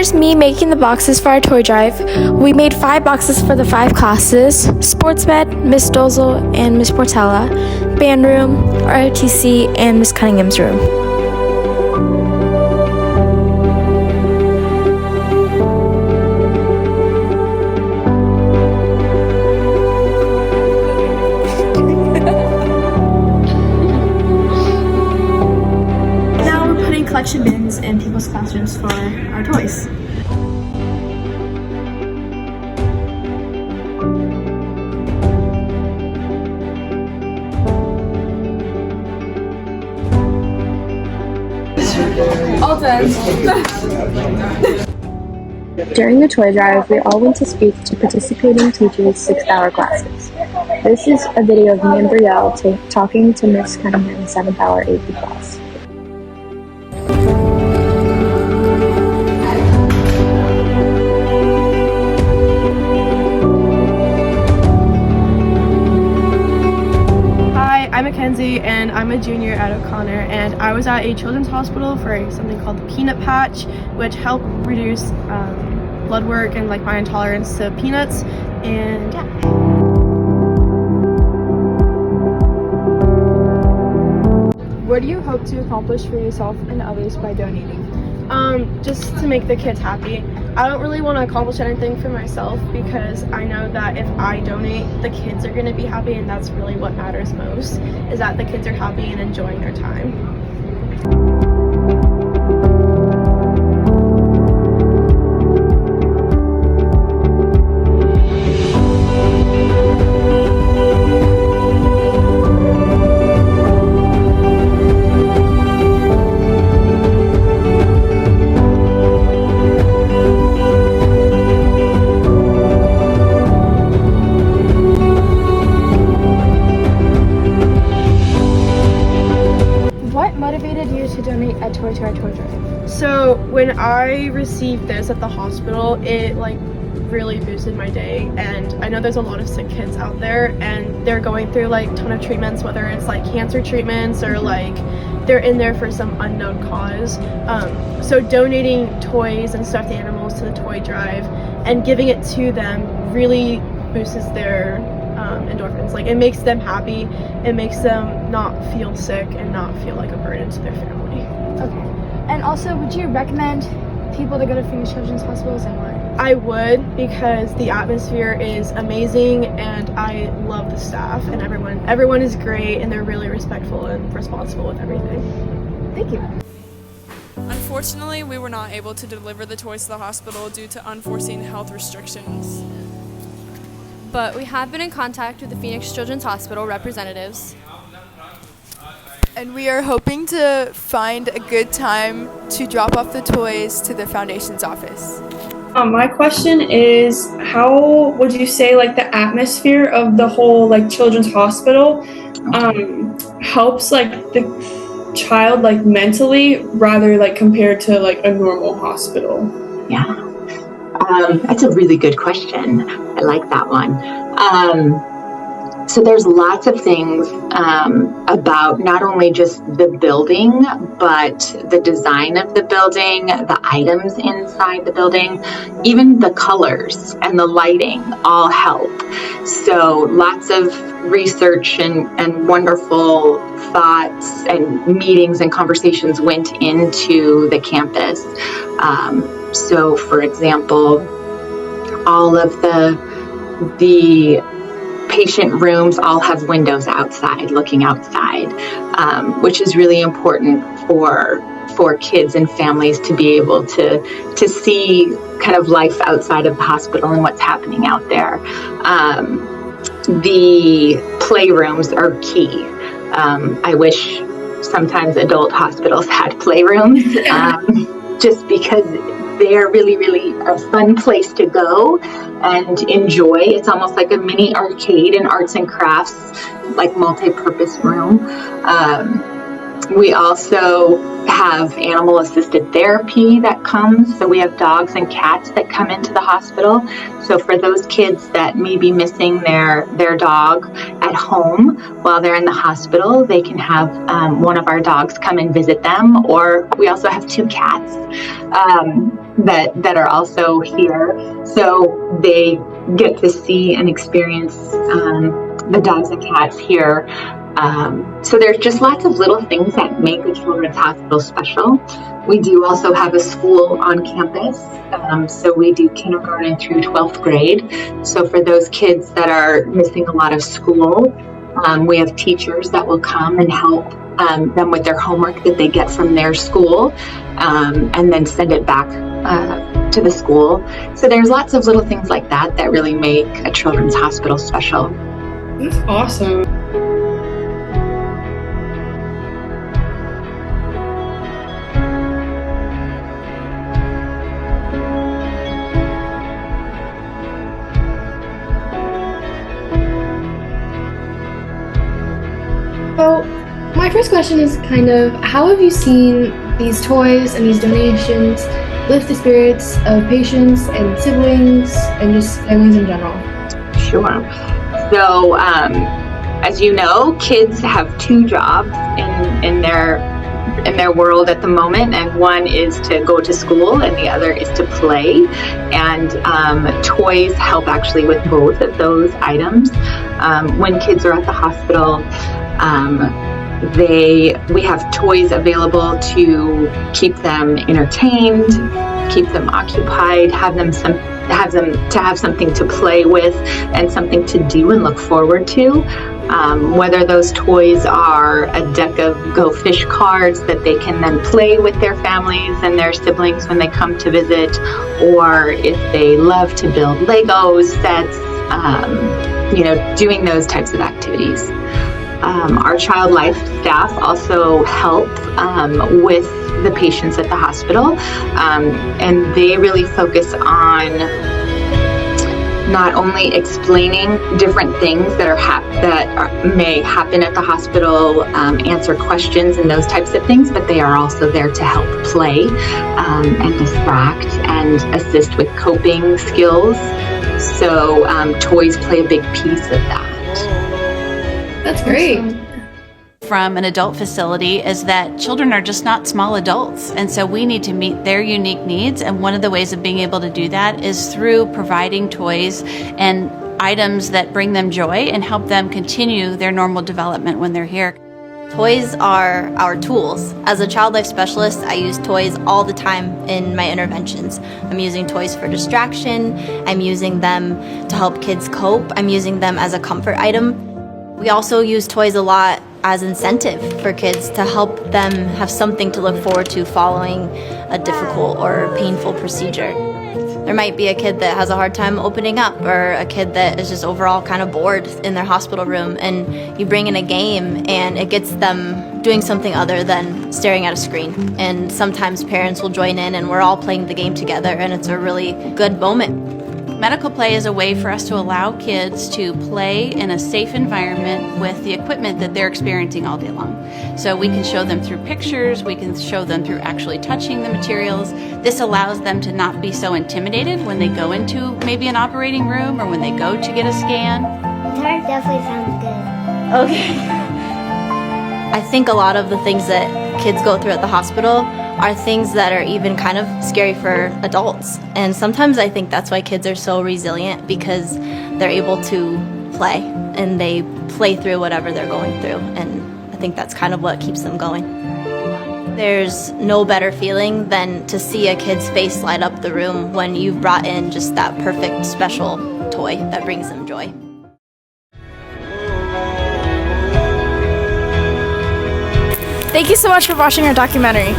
here's me making the boxes for our toy drive. We made 5 boxes for the 5 classes: Sports Med, Miss Dozel, and Miss Portella, Band Room, ROTC, and Miss Cunningham's room. Collection bins in people's classrooms for our toys. All done. During the toy drive, we all went to speak to participating teachers' 6th-hour classes. This is a video of me and Brielle talking to Miss Cunningham's 7th-hour AP class. I'm Mackenzie and I'm a junior at O'Connor, and I was at a children's hospital for something called the peanut patch, which helped reduce blood work and my intolerance to peanuts. And yeah. What do you hope to accomplish for yourself and others by donating? Just to make the kids happy. I don't really want to accomplish anything for myself because I know that if I donate, the kids are going to be happy, and that's really what matters most, is that the kids are happy and enjoying their time. To donate a toy to our toy drive? So when I received this at the hospital, it really boosted my day, and I know there's a lot of sick kids out there and they're going through a ton of treatments, whether it's cancer treatments or they're in there for some unknown cause. So donating toys and stuffed animals to the toy drive and giving it to them really boosts their endorphins. It makes them happy, it makes them not feel sick and not feel like a burden to their family. Okay. And also, would you recommend people to go to Phoenix Children's Hospitals and why? I would, because the atmosphere is amazing and I love the staff, and everyone is great and they're really respectful and responsible with everything. Thank you. Unfortunately, we were not able to deliver the toys to the hospital due to unforeseen health restrictions. But we have been in contact with the Phoenix Children's Hospital representatives. And we are hoping to find a good time to drop off the toys to the Foundation's office. My question is, how would you say the atmosphere of the whole children's hospital helps the child mentally, rather compared to a normal hospital? Yeah. That's a really good question. I like that one. So there's lots of things about not only just the building, but the design of the building, the items inside the building, even the colors and the lighting all help. So lots of research and wonderful thoughts and meetings and conversations went into the campus. So for example, all of the patient rooms all have windows outside, looking outside, which is really important for kids and families to be able to see kind of life outside of the hospital and what's happening out there. The playrooms are key. I wish sometimes adult hospitals had playrooms, just because they're really, really a fun place to go and enjoy. It's almost like a mini arcade and arts and crafts, multi-purpose room. We also have animal assisted therapy that comes. So we have dogs and cats that come into the hospital. So for those kids that may be missing their dog at home while they're in the hospital, they can have one of our dogs come and visit them. Or we also have 2 cats. that are also here. So they get to see and experience the dogs and cats here. So there's just lots of little things that make the Children's Hospital special. We do also have a school on campus. So we do kindergarten through 12th grade. So for those kids that are missing a lot of school, we have teachers that will come and help them with their homework that they get from their school, and then send it back to the school. So there's lots of little things like that that really make a Children's Hospital special. That's awesome. So, my first question is kind of, how have you seen these toys and these donations lift the spirits of patients and siblings and just families in general? Sure. So, as you know, kids have two jobs in their world at the moment, and one is to go to school and the other is to play. And toys help actually with both of those items. When kids are at the hospital, we have toys available to keep them entertained, keep them occupied, have something to play with and something to do and look forward to. Whether those toys are a deck of Go Fish cards that they can then play with their families and their siblings when they come to visit, or if they love to build Lego sets, doing those types of activities. Our Child Life staff also help with the patients at the hospital, and they really focus on not only explaining different things that may happen at the hospital, answer questions and those types of things, but they are also there to help play and distract and assist with coping skills. So toys play a big piece of that. That's great. From an adult facility is that children are just not small adults, and so we need to meet their unique needs, and one of the ways of being able to do that is through providing toys and items that bring them joy and help them continue their normal development when they're here. Toys are our tools. As a child life specialist, I use toys all the time in my interventions. I'm using toys for distraction, I'm using them to help kids cope, I'm using them as a comfort item. We also use toys a lot as incentive for kids to help them have something to look forward to following a difficult or painful procedure. There might be a kid that has a hard time opening up, or a kid that is just overall kind of bored in their hospital room, and you bring in a game and it gets them doing something other than staring at a screen. And sometimes parents will join in and we're all playing the game together, and it's a really good moment. Medical play is a way for us to allow kids to play in a safe environment with the equipment that they're experiencing all day long. So we can show them through pictures, we can show them through actually touching the materials. This allows them to not be so intimidated when they go into maybe an operating room or when they go to get a scan. That definitely sounds good. Okay. I think a lot of the things that kids go through at the hospital are things that are even kind of scary for adults. And sometimes I think that's why kids are so resilient, because they're able to play and they play through whatever they're going through. And I think that's kind of what keeps them going. There's no better feeling than to see a kid's face light up the room when you've brought in just that perfect special toy that brings them joy. Thank you so much for watching our documentary.